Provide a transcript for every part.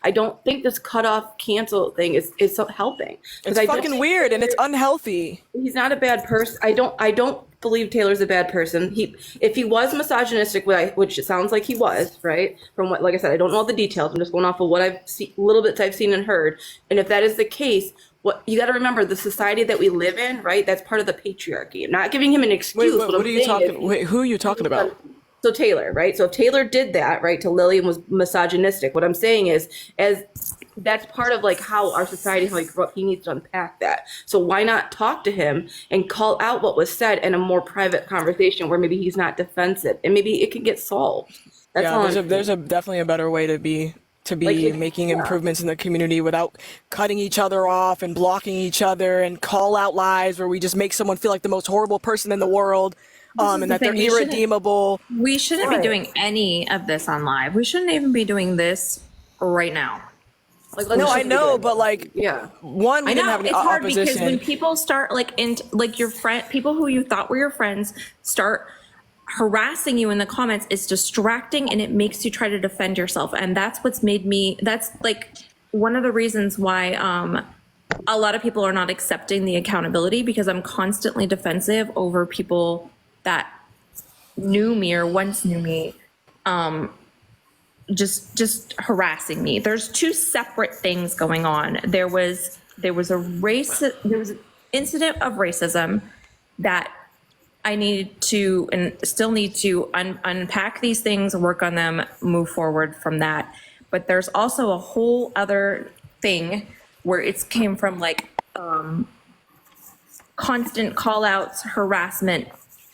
I don't think this cutoff cancel thing is so helping. It's fucking weird and it's unhealthy. He's not a bad person. I don't believe Taylor's a bad person. If he was misogynistic, which it sounds like he was, right? From what, like I said, I don't know all the details. I'm just going off of what I've seen, little bits I've seen and heard. And if that is the case, what you got to remember, the society that we live in, right? That's part of the patriarchy. I'm not giving him an excuse. Wait, what are you talking? Wait, who are you talking about? So Taylor, right? So if Taylor did that, right, to Lily and was misogynistic, what I'm saying is, as that's part of like how our society, how he grew up, he needs to unpack that. So why not talk to him and call out what was said in a more private conversation where maybe he's not defensive and maybe it can get solved. That's all there's definitely a better way to be like, making improvements in the community without cutting each other off and blocking each other and call out lies where we just make someone feel like the most horrible person in the world. And that they're irredeemable. We shouldn't be doing any of this on live. We shouldn't even be doing this right now. Like, no, I know, but like, yeah, one, we I know didn't have any it's hard opposition. because when people start like your friend, people who you thought were your friends start harassing you in the comments, it's distracting and it makes you try to defend yourself. And that's what's made me. That's like one of the reasons why a lot of people are not accepting the accountability, because I'm constantly defensive over people that knew me or once knew me, just harassing me. There's two separate things going on. There was an incident of racism that I needed to and still need to unpack these things, work on them, move forward from that. But there's also a whole other thing where it's came from like constant call outs, harassment,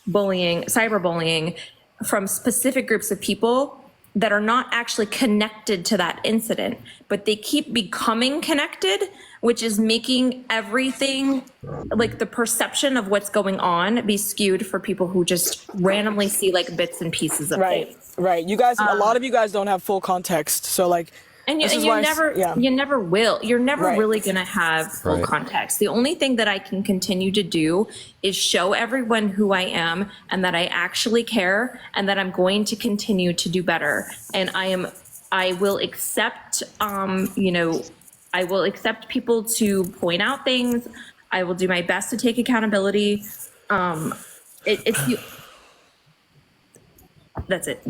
bullying, cyberbullying from specific groups of people that are not actually connected to that incident, but they keep becoming connected, which is making everything, like the perception of what's going on, be skewed for people who just randomly see like bits and pieces of things. Right. You guys, a lot of you guys don't have full context. So like, you never will. You're never really going to have full context. The only thing that I can continue to do is show everyone who I am and that I actually care and that I'm going to continue to do better. And I will accept, I will accept people to point out things. I will do my best to take accountability. That's it.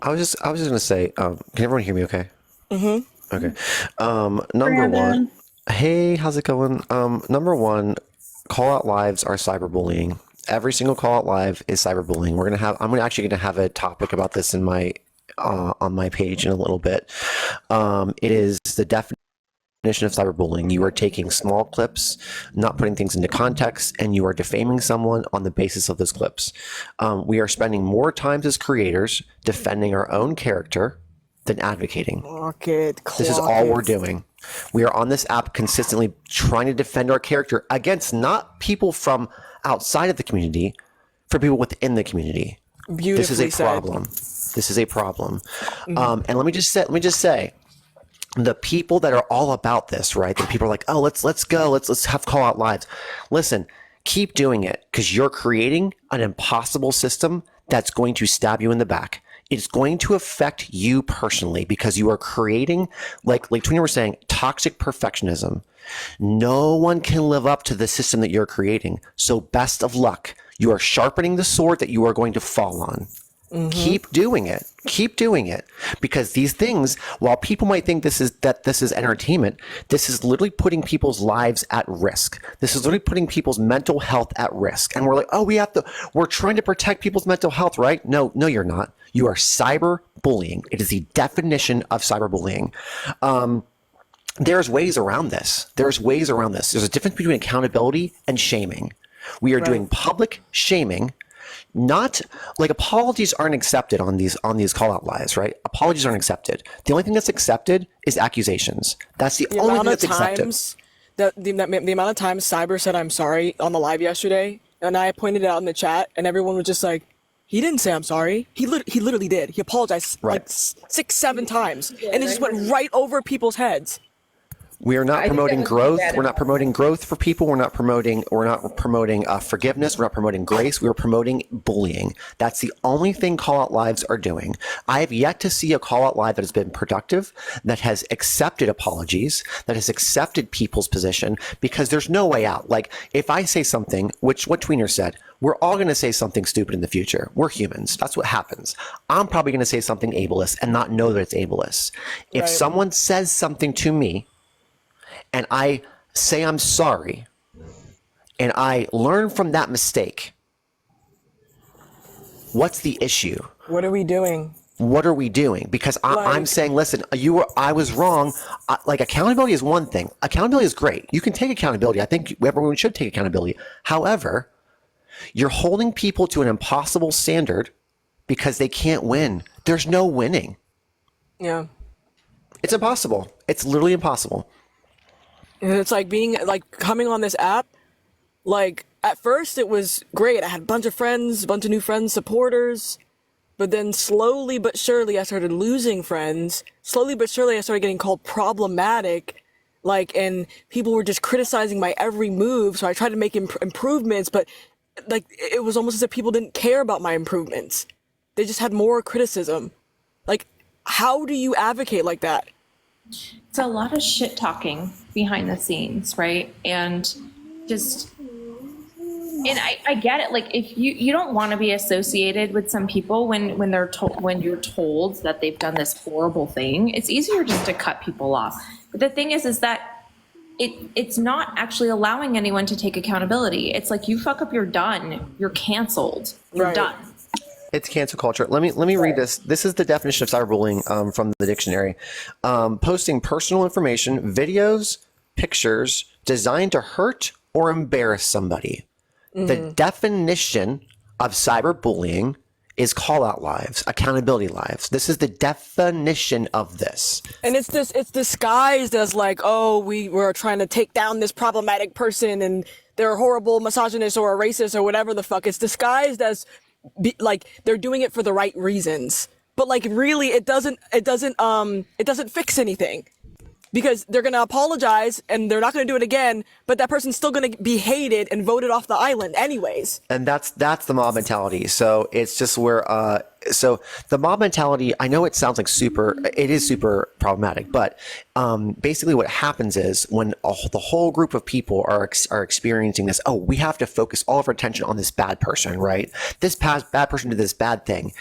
I was just gonna say, can everyone hear me okay? Mm-hmm. Okay. Number Brandon. one, hey, how's it going? Number one, call out lives are cyberbullying. Every single call out live is cyberbullying. I'm actually gonna have a topic about this in my on my page in a little bit. It is the definition of cyberbullying. You are taking small clips, not putting things into context, and you are defaming someone on the basis of those clips. We are spending more time as creators defending our own character than advocating. This is all we're doing. We are on this app consistently trying to defend our character against not people from outside of the community, for people within the community. This is a problem. This is a problem. And let me just say, the people that are all about this, right? The people are like, oh, let's go, let's have call out lives. Listen, keep doing it, because you're creating an impossible system that's going to stab you in the back. It's going to affect you personally, because you are creating, like tweener was saying, toxic perfectionism. No one can live up to the system that you're creating. So best of luck. You are sharpening the sword that you are going to fall on. Mm-hmm. Keep doing it. Keep doing it, because these things, while people might think this is entertainment, this is literally putting people's lives at risk. This is literally putting people's mental health at risk. And we're like, oh, we're trying to protect people's mental health, right? No, you're not. You are cyberbullying. It is the definition of cyberbullying. There's ways around this. There's a difference between accountability and shaming. We are doing public shaming. Not like apologies aren't accepted on these call out lives, right? Apologies aren't accepted. The only thing that's accepted is accusations. That's the only thing that's accepted. The amount of times Cyber said I'm sorry on the live yesterday, and I pointed it out in the chat, and everyone was just like, he didn't say I'm sorry. He literally did. He apologized like 6-7 times, and it just went right over people's heads. We are not I think promoting that was growth. bad. We're not promoting growth for people. We're not promoting forgiveness. We're not promoting grace. We're promoting bullying. That's the only thing call out lives are doing. I have yet to see a call out live that has been productive, that has accepted apologies, that has accepted people's position, because there's no way out. Like, if I say something, which what Tweener said, we're all going to say something stupid in the future. We're humans. That's what happens. I'm probably going to say something ableist and not know that it's ableist. If Right. someone says something to me and I say I'm sorry and I learn from that mistake, what's the issue? What are we doing? What are we doing? Because I'm saying, listen, I was wrong. Like, accountability is one thing. Accountability is great. You can take accountability. I think everyone should take accountability. However, you're holding people to an impossible standard because they can't win. There's no winning. Yeah. It's impossible. It's literally impossible. And it's like coming on this app, like at first it was great. I had a bunch of friends, a bunch of new friends, supporters. But then slowly but surely I started losing friends. Slowly but surely I started getting called problematic. And people were just criticizing my every move. So I tried to make improvements, but it was almost as if people didn't care about my improvements. They just had more criticism. How do you advocate like that? It's a lot of shit talking behind the scenes, right? And I get it. Like, if you don't want to be associated with some people when you're told that they've done this horrible thing, it's easier just to cut people off. But the thing is that it's not actually allowing anyone to take accountability. It's like, you fuck up, you're done. You're canceled. You're Right. done. It's cancel culture. Let me read this. This is the definition of cyberbullying from the dictionary. Posting personal information, videos, pictures designed to hurt or embarrass somebody. The definition of cyberbullying is call out lives, accountability lives. This is the definition of this. And it's disguised as like, oh, we were trying to take down this problematic person and they're a horrible misogynist or a racist or whatever the fuck. It's disguised as they're doing it for the right reasons. But really it doesn't fix anything. Because they're going to apologize and they're not going to do it again, but that person's still going to be hated and voted off the island anyways. And that's the mob mentality. So it's just where so the mob mentality, I know it sounds like it is super problematic, but basically what happens is when the whole group of people are experiencing this, oh, we have to focus all of our attention on this bad person, right? This bad person did this bad thing.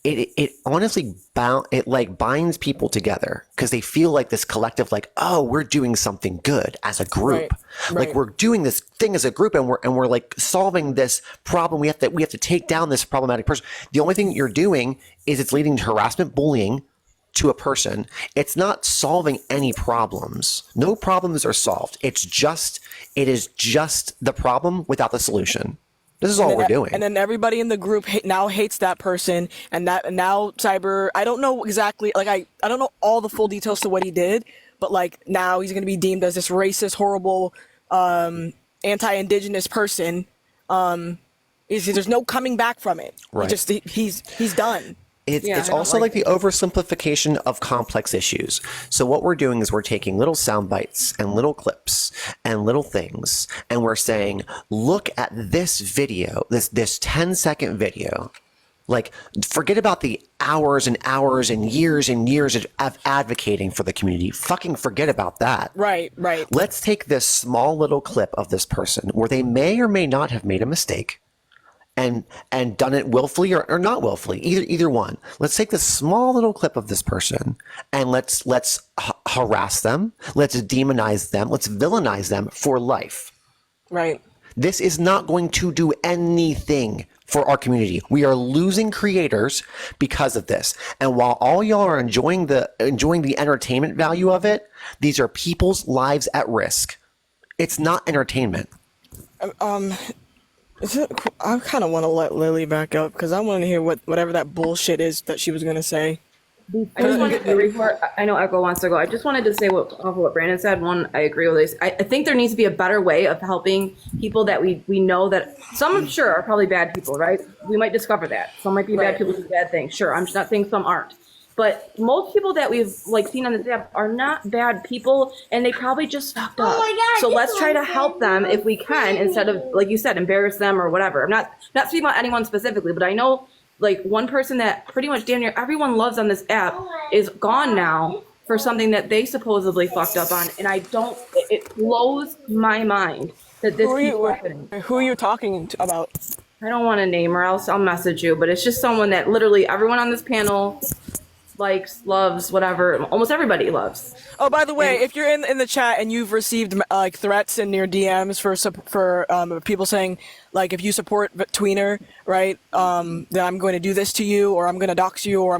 It honestly binds people together because they feel like this collective, like, oh, we're doing something good as a group. Right. Like, we're doing this thing as a group and we're like solving this problem. We have to take down this problematic person. The only thing you're doing is it's leading to harassment, bullying to a person. It's not solving any problems. No problems are solved. It is just the problem without the solution. This is all we're doing. And then everybody in the group now hates that person. And now Cyber, I don't know exactly, I don't know all the full details to what he did, but now he's going to be deemed as this racist, horrible, anti-indigenous person. There's no coming back from it. Right. He's done. It's also like the oversimplification of complex issues. So what we're doing is we're taking little sound bites and little clips and little things, and we're saying, look at this video, this 10-second video. Like, forget about the hours and hours and years of advocating for the community. Fucking forget about that. Right. Let's take this small little clip of this person where they may or may not have made a mistake. And done it willfully or not willfully, either one. Let's take this small little clip of this person and let's harass them, let's demonize them, let's villainize them for life. Right. This is not going to do anything for our community. We are losing creators because of this. And while all y'all are enjoying the entertainment value of it, these are people's lives at risk. It's not entertainment. I kind of want to let Lily back up because I want to hear whatever that bullshit is that she was going to say. I just wanted to, before I know Echo wants to go, I just wanted to say off of what Brandon said. One, I agree with this. I think there needs to be a better way of helping people that we know that some, I'm sure, are probably bad people, right? We might discover that. Some might be bad people do bad things. Sure, I'm just not saying some aren't. But most people that we've like seen on this app are not bad people, and they probably just fucked up. So let's try to help them if we can, instead of, like you said, embarrass them or whatever. I'm not speaking about anyone specifically, but I know like one person that pretty much damn near everyone loves on this app is gone now for something that they supposedly fucked up on, and it blows my mind that this keeps happening. Who are you talking about? I don't want to name her, else I'll message you, but it's just someone that literally everyone on this panel likes, loves, whatever, almost everybody loves. Oh, by the way, if you're in the chat and you've received like threats in your DMs for people saying like if you support tweener, right, then I'm going to do this to you, or I'm going to dox you, or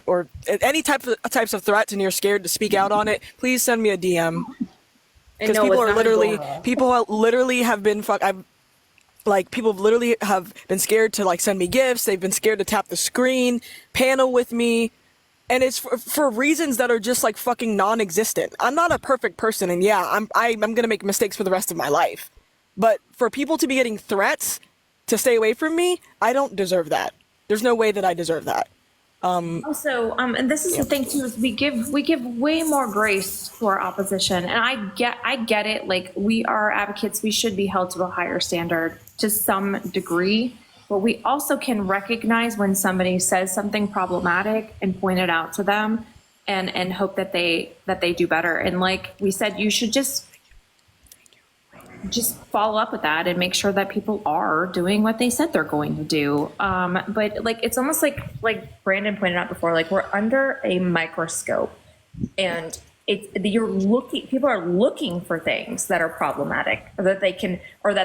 or any types of threats, and you're scared to speak out on it, please send me a DM. Because people literally have been people literally have been scared to like send me gifts. They've been scared to tap the screen, panel with me. And it's for reasons that are just like fucking non-existent. I'm not a perfect person, and yeah, I'm gonna make mistakes for the rest of my life. But for people to be getting threats to stay away from me, I don't deserve that. There's no way that I deserve that. Also, and this is the thing too, is we give way more grace to our opposition, and I get it. Like, we are advocates, we should be held to a higher standard to some degree. But we also can recognize when somebody says something problematic and point it out to them, and hope that they do better. And like we said, you should just follow up with that and make sure that people are doing what they said they're going to do. But like, it's almost like Brandon pointed out before, like we're under a microscope, and people are looking for things that are problematic, or that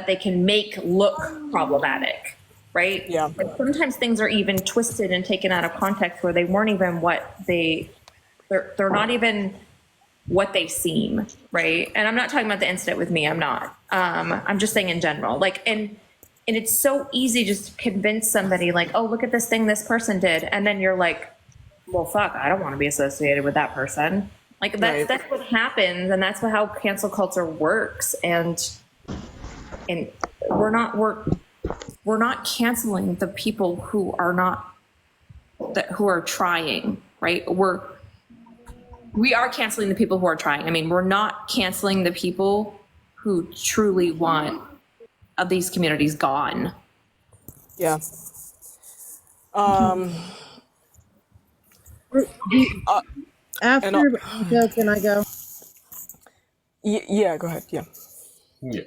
they can make look problematic. Right? Yeah. Like sometimes things are even twisted and taken out of context where they weren't even they're not even what they seem, right? And I'm not talking about the incident with me. I'm not. I'm just saying in general. Like, and it's so easy just to convince somebody like, oh, look at this thing this person did, and then you're like, well, fuck, I don't want to be associated with that person. Like that's what happens, and that's how cancel culture works. And we're not canceling the people who are trying, right? We are canceling the people who are trying. I mean, we're not canceling the people who truly want these communities gone. Yeah. After can I go? Yeah, go ahead. Yeah. Yeah.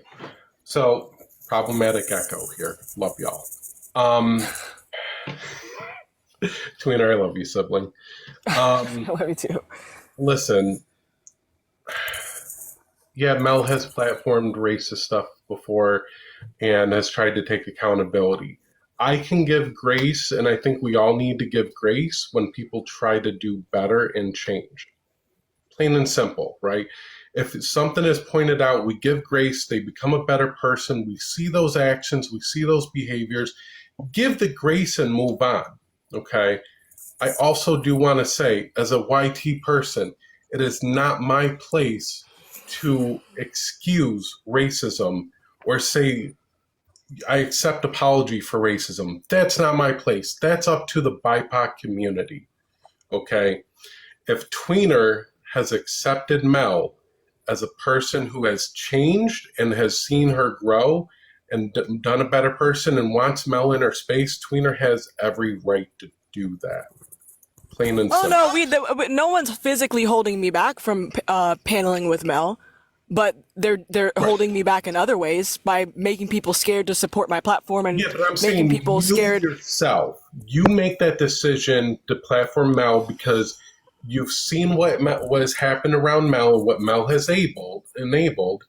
So, problematic echo here. Love y'all. Tweener, I love you, sibling. I love you too. Listen, yeah, Mel has platformed racist stuff before and has tried to take accountability. I can give grace, and I think we all need to give grace when people try to do better and change. Plain and simple, right? If something is pointed out, we give grace, they become a better person, we see those actions, we see those behaviors, give the grace and move on, okay? I also do want to say, as a YT person, it is not my place to excuse racism or say, I accept apology for racism. That's not my place. That's up to the BIPOC community, okay? If Tweener has accepted Mel as a person who has changed and has seen her grow and done a better person and wants Mel in her space, Tweener has every right to do that. Plain and simple. Oh no, no one's physically holding me back from paneling with Mel, but they're holding me back in other ways by making people scared to support my platform and making people scared. Yourself, you make that decision to platform Mel because you've seen what has happened around Mel, what Mel has enabled,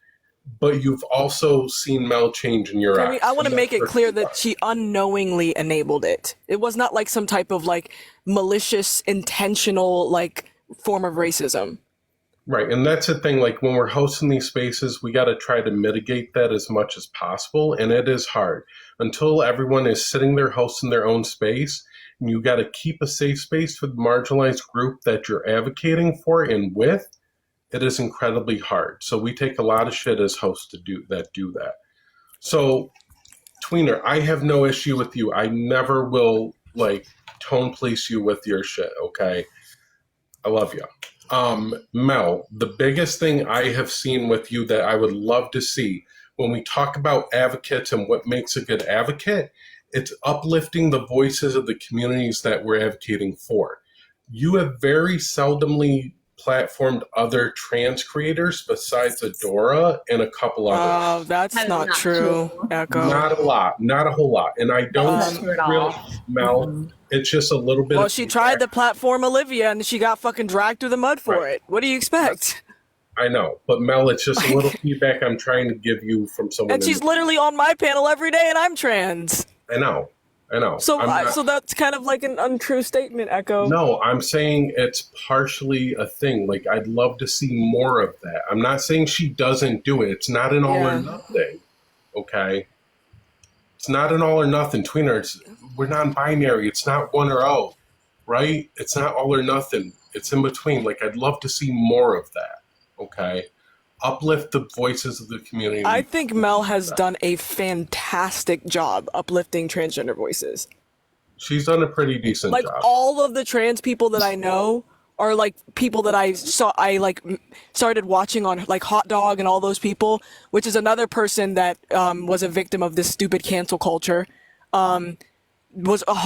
but you've also seen Mel change in your eyes. I want to make it clear that she unknowingly enabled it. It was not like some type of like malicious, intentional like form of racism. Right, and that's the thing, like when we're hosting these spaces, we got to try to mitigate that as much as possible, and it is hard. Until everyone is sitting there hosting their own space, and you got to keep a safe space for the marginalized group that you're advocating for and with, it is incredibly hard. So we take a lot of shit as hosts to do that. So, Tweener, I have no issue with you. I never will, like, tone police you with your shit, okay? I love you. Mel, the biggest thing I have seen with you that I would love to see when we talk about advocates and what makes a good advocate, it's uplifting the voices of the communities that we're advocating for. You have very seldomly platformed other trans creators besides Adora and a couple others. Oh, that's not true, hECnO. Not a lot, not a whole lot. And I don't really, Mel, it's just a little bit. Well, she tried to platform Olivia and she got fucking dragged through the mud for it. What do you expect? I know, but Mel, it's just a little feedback I'm trying to give you from someone. And she's literally on my panel every day and I'm trans. I know. So so that's kind of like an untrue statement, hECnO. No, I'm saying it's partially a thing. Like, I'd love to see more of that. I'm not saying she doesn't do it. It's not an all or nothing, okay? It's not an all or nothing. Tweeners, we're non-binary. It's not one or oh, right? It's not all or nothing. It's in between. Like, I'd love to see more of that, okay? Uplift the voices of the community. I think Mel has done a fantastic job uplifting transgender voices. She's done a pretty decent job. Like, all of the trans people that I know are like people that I started watching on like Hot Dog and all those people, which is another person that was a victim of this stupid cancel culture. Hot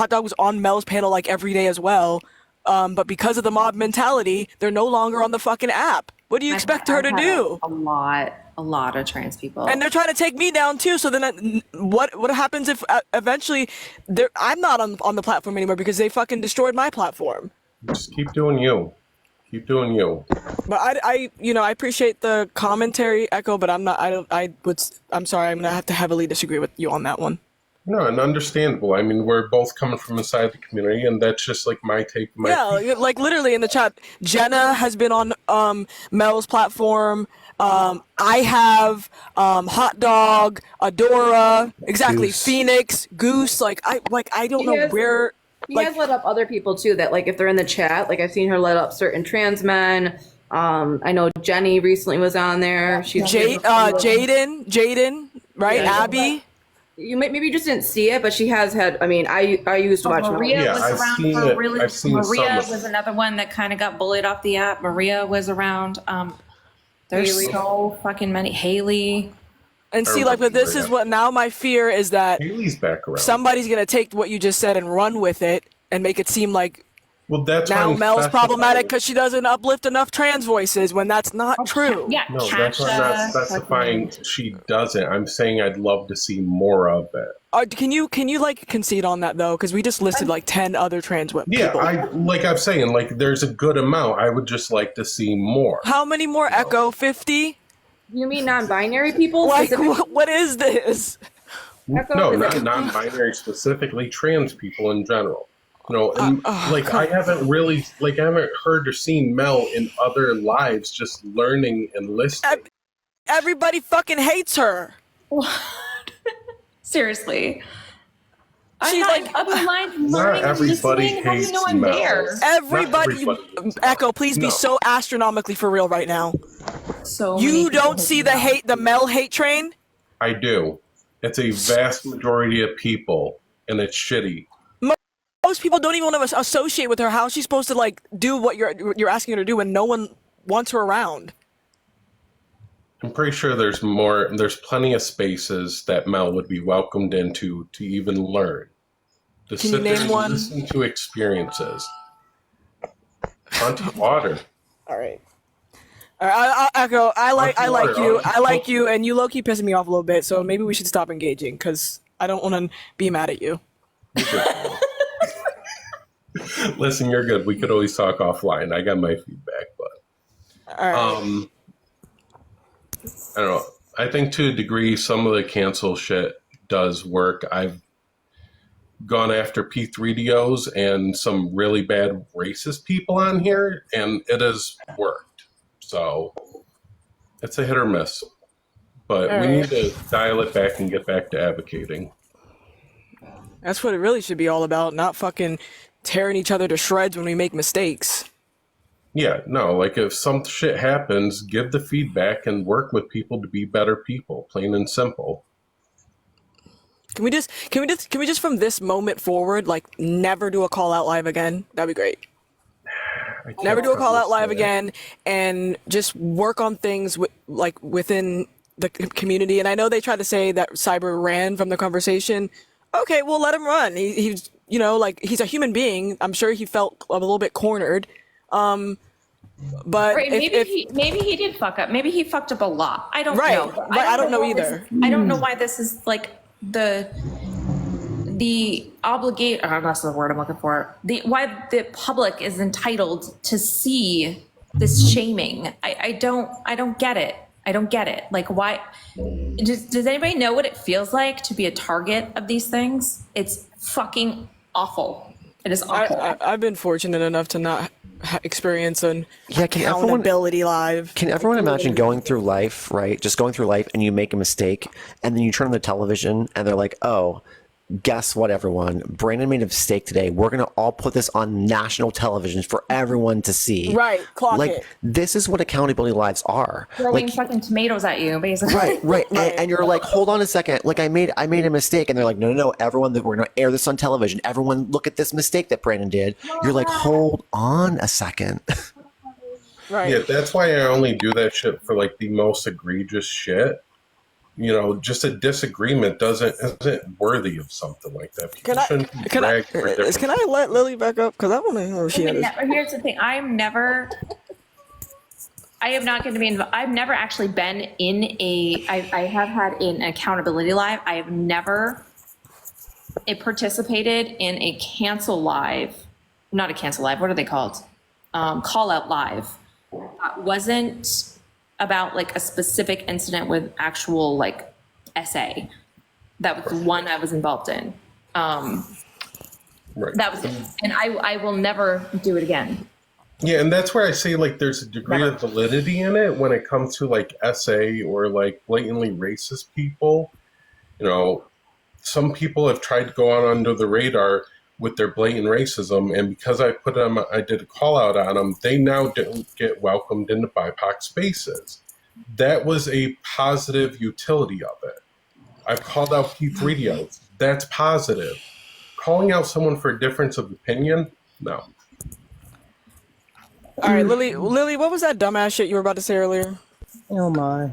Dog was on Mel's panel like every day as well. But because of the mob mentality, they're no longer on the fucking app. What do you expect her to do? A lot of trans people. And they're trying to take me down too. So then what happens if eventually I'm not on the platform anymore because they fucking destroyed my platform? Just keep doing you. Keep doing you. But I appreciate the commentary, hECnO, but I'm sorry, I'm gonna have to heavily disagree with you on that one. No, and understandable. I mean, we're both coming from inside the community, and that's just like my take. Like literally in the chat, Jenna has been on Mel's platform. I have Hot Dog, Adora, exactly, Goose. Phoenix, Goose. I don't know where. He has let up other people too. That like if they're in the chat, like I've seen her let up certain trans men. I know Jenny recently was on there. She's Jaden, right? Yeah. Abby. You maybe just didn't see it, but she has had. I mean, I used to watch. Maria was I've around seen for a it. really. I've seen Maria some. was another one that kind of got bullied off the app. Maria was around. There's Haley. so fucking many. Haley. And see, but this is what now my fear is that Haley's back around. somebody's gonna take what you just said and run with it and make it seem like Well, that's now why I'm Mel's specifying. problematic because she doesn't uplift enough trans voices when that's not true. Yeah, No, that's why I'm not specifying she doesn't. I'm saying I'd love to see more of it. Can you like concede on that though? Because we just listed like 10 other trans women. Yeah, people. I'm saying, like, there's a good amount. I would just like to see more. How many more, hECnO? 50? You mean non-binary people? Like, what is this? No, not non-binary specifically, trans people in general. No, and, I haven't heard or seen Mel in other lives just learning and listening. Everybody fucking hates her. Seriously. She's I'm not other lines Not learning and everybody listening. How do you hates know I'm Mel. there? Everybody, hates hECnO, please be No. so astronomically for real right now. So many You people don't see the hate the Mel hate train? I do. It's a vast majority of people, and it's shitty. Most people don't even want to associate with her. How is she supposed to like do what you're asking her to do when no one wants her around? I'm pretty sure there's plenty of spaces that Mel would be welcomed into to even learn. To Can sit you there name and one? listen to experiences. Auntie Water. All right. hECnO, I like you, and you low-key pissing me off a little bit, so maybe we should stop engaging, because I don't want to be mad at you. Listen, you're good. We could always talk offline. I got my feedback, but All right. I don't know. I think to a degree, some of the cancel shit does work. I've gone after P3DOs and some really bad racist people on here, and it has worked. So it's a hit or miss. But we need to dial it back and get back to advocating. That's what it really should be all about, not fucking tearing each other to shreds when we make mistakes. Yeah, no, like if some shit happens, give the feedback and work with people to be better people, plain and simple. Can we just from this moment forward, like never do a call out live again? That'd be great. Never do a call out live again, and just work on things within the community. And I know they tried to say that Cyber ran from the conversation. Okay, well, let him run. He's he's a human being. I'm sure he felt a little bit cornered. But right, maybe he did fuck up. Maybe he fucked up a lot. I don't know. Right, I don't know either. I don't know why this is like the obligate. Oh, that's the word I'm looking for. Why the public is entitled to see this shaming. I don't get it. I don't get it. Like, why? Does anybody know what it feels like to be a target of these things? It's fucking awful. It is awful. I've been fortunate enough to not experience an accountability live. Can everyone imagine going through life, right? Just going through life and you make a mistake and then you turn on the television and they're like, oh, guess what, everyone? Brandon made a mistake today. We're going to all put this on national television for everyone to see. Right, clock it. This is what accountability lives are. Throwing fucking tomatoes at you, basically. Right. And you're like, hold on a second. Like, I made a mistake. And they're like, no, everyone, we're going to air this on television. Everyone look at this mistake that Brandon did. You're like, hold on a second. Right. Yeah, that's why I only do that shit for like the most egregious shit. Just a disagreement isn't worthy of something like that. Can I let Lily back up? Because I want to hear what she has. Here's the thing. I am not going to be involved. I've never actually been in I have had an accountability live. I have never participated in a cancel live, not a cancel live. What are they called? Call out live. Wasn't about like a specific incident with actual like SA. That was the one I was involved in. Right. That was it. And I will never do it again. Yeah, and that's where I say like there's a degree of validity in it when it comes to like SA or like blatantly racist people. Some people have tried to go on under the radar with their blatant racism, and because I did a call out on them, they now don't get welcomed into BIPOC spaces. That was a positive utility of it. I've called out P3DOs. That's positive. Calling out someone for a difference of opinion, no. All right, Lily, what was that dumbass shit you were about to say earlier? Oh my.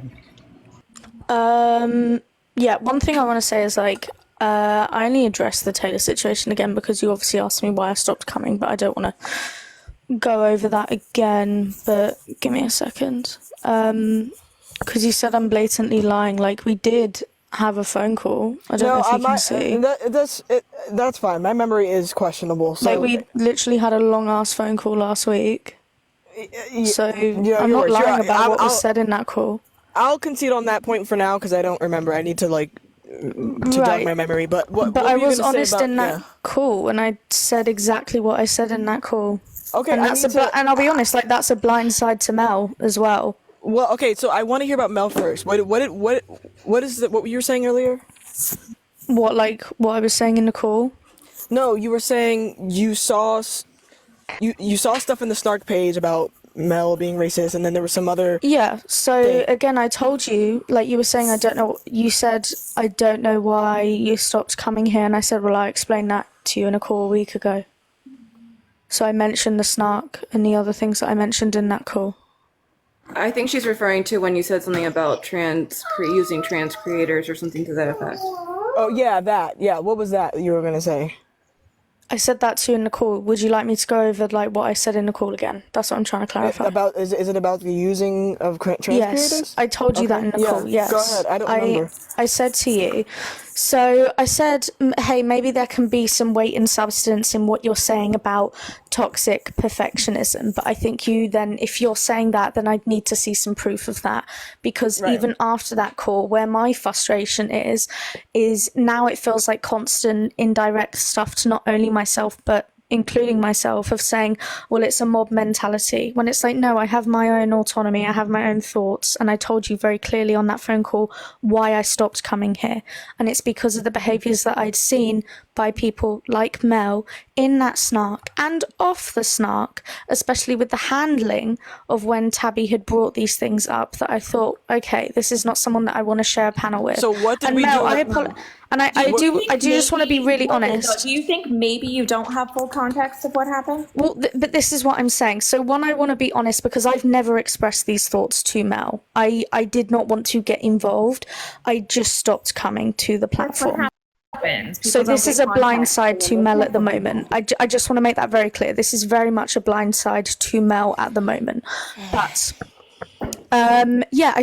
Yeah, one thing I want to say is like, I only addressed the Taylor situation again because you obviously asked me why I stopped coming, but I don't want to go over that again. But give me a second. Because you said I'm blatantly lying. Like, we did have a phone call. I don't know if you can see. That's fine. My memory is questionable. So like, we literally had a long-ass phone call last week. So I'm not lying about what was said in that call. I'll concede on that point for now because I don't remember. I need to jog my memory. But what I were you was gonna say honest about, in that call, and I said exactly what I said in that call. Okay, and and I'll be honest, like that's a blind side to Mel as well. Well, okay, so I want to hear about Mel first. What is what you were saying earlier? What I was saying in the call? No, you were saying you saw stuff in the Snark page about Mel being racist, and then there was some other. Yeah. So thing. Again, I told you, like you were saying, I don't know. You said I don't know why you stopped coming here, and I said, well, I explained that to you in a call a week ago. So I mentioned the Snark and the other things that I mentioned in that call. I think she's referring to when you said something about using trans creators or something to that effect. Oh yeah, that. Yeah, what was that you were gonna say? I said that to you in the call. Would you like me to go over what I said in the call again? That's what I'm trying to clarify. Is it about the using of trans creators? Yes, I told you that in the call. Yes. Go ahead. I don't remember. I said to you. So I said, hey, maybe there can be some weight and substance in what you're saying about toxic perfectionism. But I think if you're saying that, then I'd need to see some proof of that. Because even after that call, where my frustration is now it feels like constant indirect stuff to not only myself, but including myself, of saying, well, it's a mob mentality, when it's like, no, I have my own autonomy, I have my own thoughts, and I told you very clearly on that phone call why I stopped coming here, and it's because of the behaviours that I'd seen by people like Mel in that Snark and off the Snark, especially with the handling of when Tabby had brought these things up, that I thought, okay, this is not someone that I want to share a panel with. So what did we do? And I do just want to be really honest. Do you think maybe you don't have full context of what happened? Well, but this is what I'm saying. So one, I want to be honest because I've never expressed these thoughts to Mel. I did not want to get involved. I just stopped coming to the platform. So this is a blind side to Mel at the moment. I just want to make that very clear. This is very much a blind side to Mel at the moment. But yeah,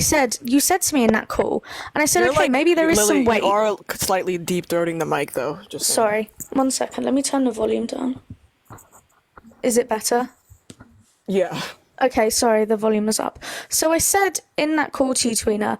you said to me in that call, and I said, okay, maybe there is Lily, some weight. You are slightly deep throating the mic, though. Just Sorry, 1 second. Let me turn the volume down. Is it better? Yeah. Okay, sorry, the volume was up. So I said in that call to you, Tweener,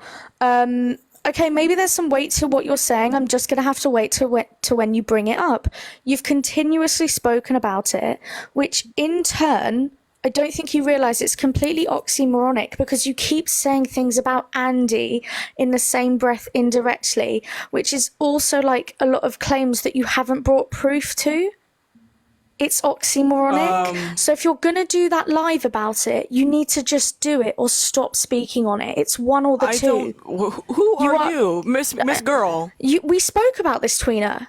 okay, maybe there's some weight to what you're saying. I'm just going to have to wait to when you bring it up. You've continuously spoken about it, which in turn, I don't think you realise it's completely oxymoronic because you keep saying things about Andy in the same breath indirectly, which is also like a lot of claims that you haven't brought proof to. It's oxymoronic. So if you're going to do that live about it, you need to just do it or stop speaking on it. It's one or the two. Who are you? Miss Girl? We spoke about this, Tweener.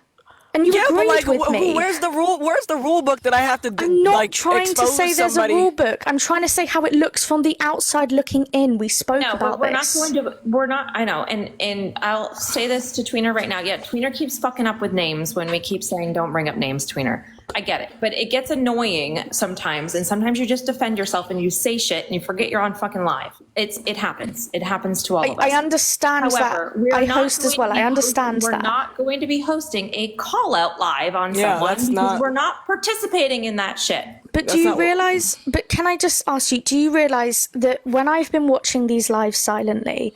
And you agreed with me. Where's the rule book that I have to I'm not trying to say there's a rule book. I'm trying to say how it looks from the outside looking in. We spoke about this. I know. And I'll say this to Tweener right now. Yeah, Tweener keeps fucking up with names when we keep saying don't bring up names, Tweener. I get it. But it gets annoying sometimes. And sometimes you just defend yourself and you say shit and you forget you're on fucking live. It happens. It happens to all of us. I understand that. I host as well. I understand that. We're not going to be hosting a call out live on someone because we're not participating in that shit. But do you realize, but can I just ask you, do you realize that when I've been watching these lives silently,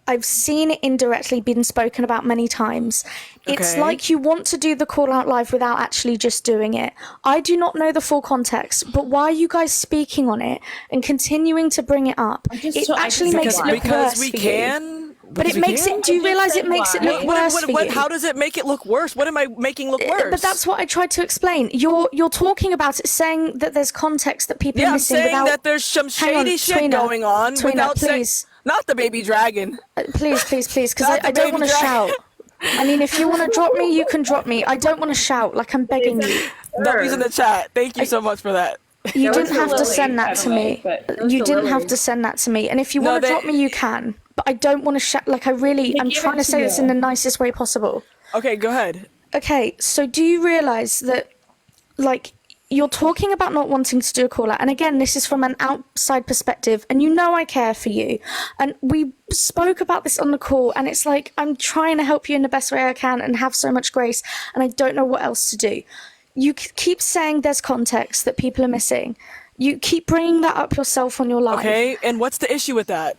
I've seen it indirectly been spoken about many times. It's like you want to do the call out live without actually just doing it. I do not know the full context, but why are you guys speaking on it and continuing to bring it up? It actually makes it look worse we for can. you. But it makes it, do you realize it makes it look worse for you? How does it make it look worse? What am I making look worse? But that's what I tried to explain. You're talking about it, saying that there's context that people are missing. Yeah, I'm saying that there's some shady shit going on. Tweener, please. Not the baby dragon. Please, because I don't want to shout. I mean, if you want to drop me, you can drop me. I don't want to shout, like I'm begging you. W's in the chat. Thank you so much for that. You didn't have to send that to me. You didn't have to send that to me. And if you want to drop me, you can. But I don't want to shout, like I'm trying to say this in the nicest way possible. Okay, go ahead. Okay, so do you realize that, like, you're talking about not wanting to do a call out, and again, this is from an outside perspective, and you know I care for you, and we spoke about this on the call, and it's like I'm trying to help you in the best way I can and have so much grace, and I don't know what else to do. You keep saying there's context that people are missing. You keep bringing that up yourself on your live. Okay, and what's the issue with that?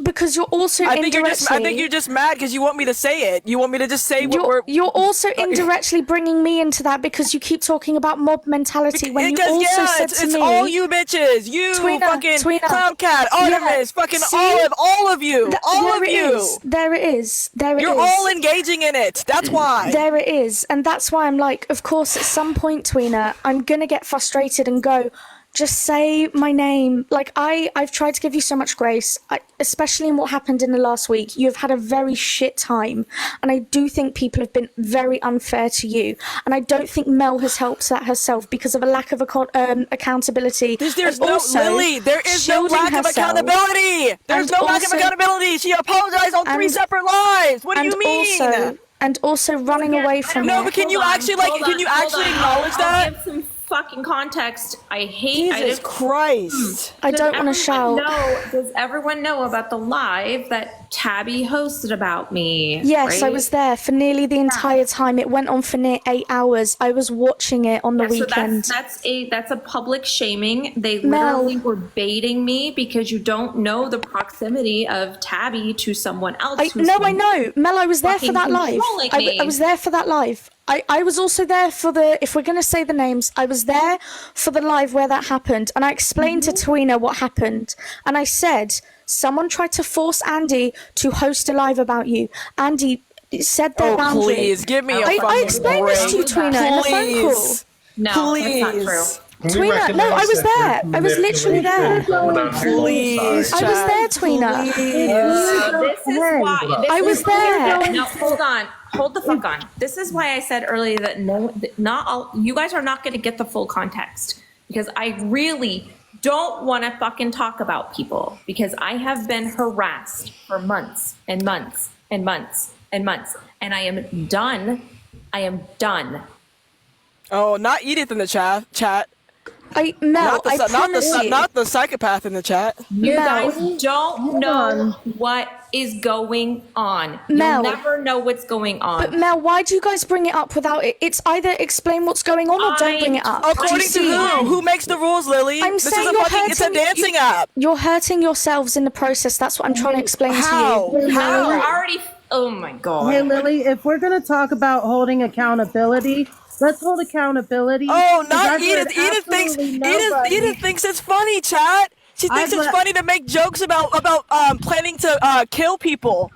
Because you're also I think you're just mad because you want me to say it. You want me to just say You're also indirectly bringing me into that because you keep talking about mob mentality when you also said to me... it's all you bitches. You fucking Cloudcat, Artemis, fucking Olive, all of you. All of you. There it is. You're all engaging in it. That's why. There it is. And that's why I'm like, of course, at some point, Tweener, I'm going to get frustrated and go... Just say my name. Like, I've tried to give you so much grace, especially in what happened in the last week. You've had a very shit time. And I do think people have been very unfair to you. And I don't think Mel has helped that herself because of a lack of accountability. There's no, Lily, there is no lack of accountability. There's no lack of accountability. She apologized on 3 separate lives. What do you mean? And also running away from it. No, but can you actually acknowledge that? I'll give some fucking context. I hate Jesus Christ. I don't want to shout. Does everyone know about the live that Tabby hosted about me? Yes, right? I was there for nearly the entire time. It went on for near 8 hours. I was watching it on the weekend. So that's a public shaming. They literally were baiting me because you don't know the proximity of Tabby to someone else. I know. Mel, I was there for that live. I was there for that live. I was also there for if we're going to say the names, I was there for the live where that happened. And I explained to Tweener what happened. And I said, someone tried to force Andy to host a live about you. Andy said their boundary. Please, give me a fucking I explained this to you, Tweener, in the phone call. No, that's not true. Tweener, no, I was there. I was literally there. Please, I was there, Tweener. This is why. I was there. No, hold on. hold the fuck on. This is why I said earlier that not all, you guys are not going to get the full context, because I really don't want to fucking talk about people, because I have been harassed for months and months and months and months, and I am done. I am done. Oh, not Edith in the chat. Mel, I promise you. Not the psychopath in the chat. You Mel. guys don't know what is going on. Mel. You'll never know what's going on. But Mel, why do you guys bring it up without it? It's either explain what's going on or don't bring it up. According to who? Who makes the rules, Lily? I'm this saying is a fucking, it's a dancing app. You're hurting yourselves in the process. That's what I'm trying to explain to you. How? We're already. Oh my god. Hey Lily, if we're gonna talk about holding accountability, let's hold accountability. Oh, not Edith. Edith thinks it's funny, chat. She thinks it's funny to make jokes about planning to kill people.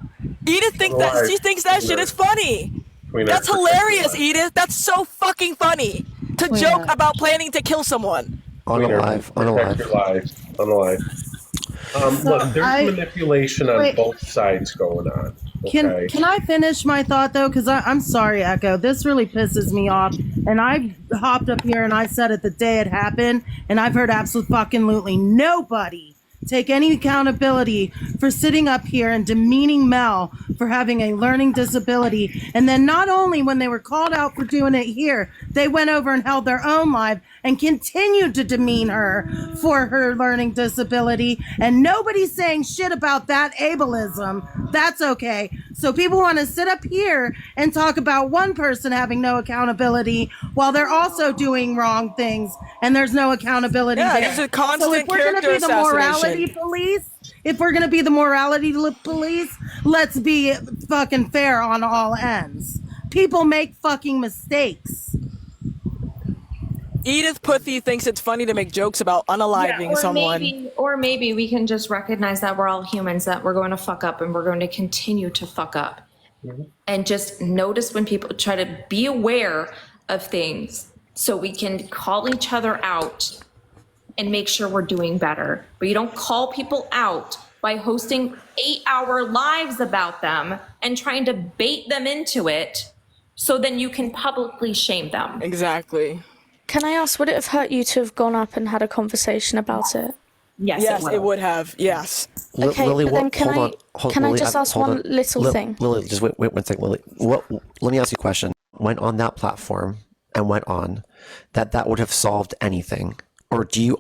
Edith thinks that shit is funny. That's hilarious, Edith. That's so fucking funny to joke about planning to kill someone. On a live. Look, there's manipulation on both sides going on. Okay? Can I finish my thought though? Because I'm sorry, Echo. This really pisses me off. And I hopped up here and I said it the day it happened, and I've heard absolutely nobody take any accountability for sitting up here and demeaning Mel for having a learning disability. And then not only when they were called out for doing it here, they went over and held their own live and continued to demean her for her learning disability. And nobody's saying shit about that ableism. That's okay. So people want to sit up here and talk about one person having no accountability while they're also doing wrong things and there's no accountability there. It's a constant So if we're going to be the morality police, let's be fucking fair on all ends. People make fucking mistakes. Edith Puthy thinks it's funny to make jokes about unaliving someone. Or maybe we can just recognize that we're all humans, that we're going to fuck up and we're going to continue to fuck up. And just notice when people try to be aware of things so we can call each other out and make sure we're doing better. But you don't call people out by hosting 8-hour lives about them and trying to bait them into it so then you can publicly shame them. Exactly. Can I ask, would it have hurt you to have gone up and had a conversation about it? Yes, it would have. Yes. Okay, Lily, but then can I just ask one little thing? Lily, just wait 1 second, Lily. Let me ask you a question. Went on that platform and went on, that would have solved anything? Or do you